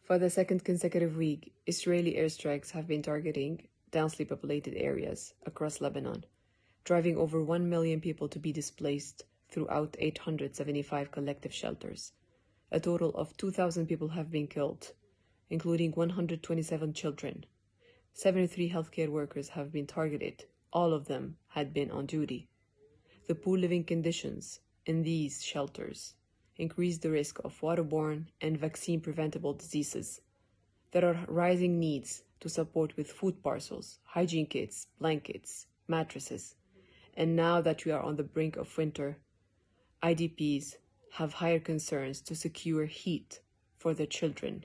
For the second consecutive week, Israeli airstrikes have been targeting densely populated areas across Lebanon, driving over 1 million people to be displaced throughout 875 collective shelters. A total of 2,000 people have been killed, including 127 children. 73 healthcare workers have been targeted. All of them had been on duty. The poor living conditions in these shelters increase the risk of waterborne and vaccine-preventable diseases. There are rising needs to support with food parcels, hygiene kits, blankets, mattresses. And now that we are on the brink of winter, IDPs have higher concerns to secure heat for their children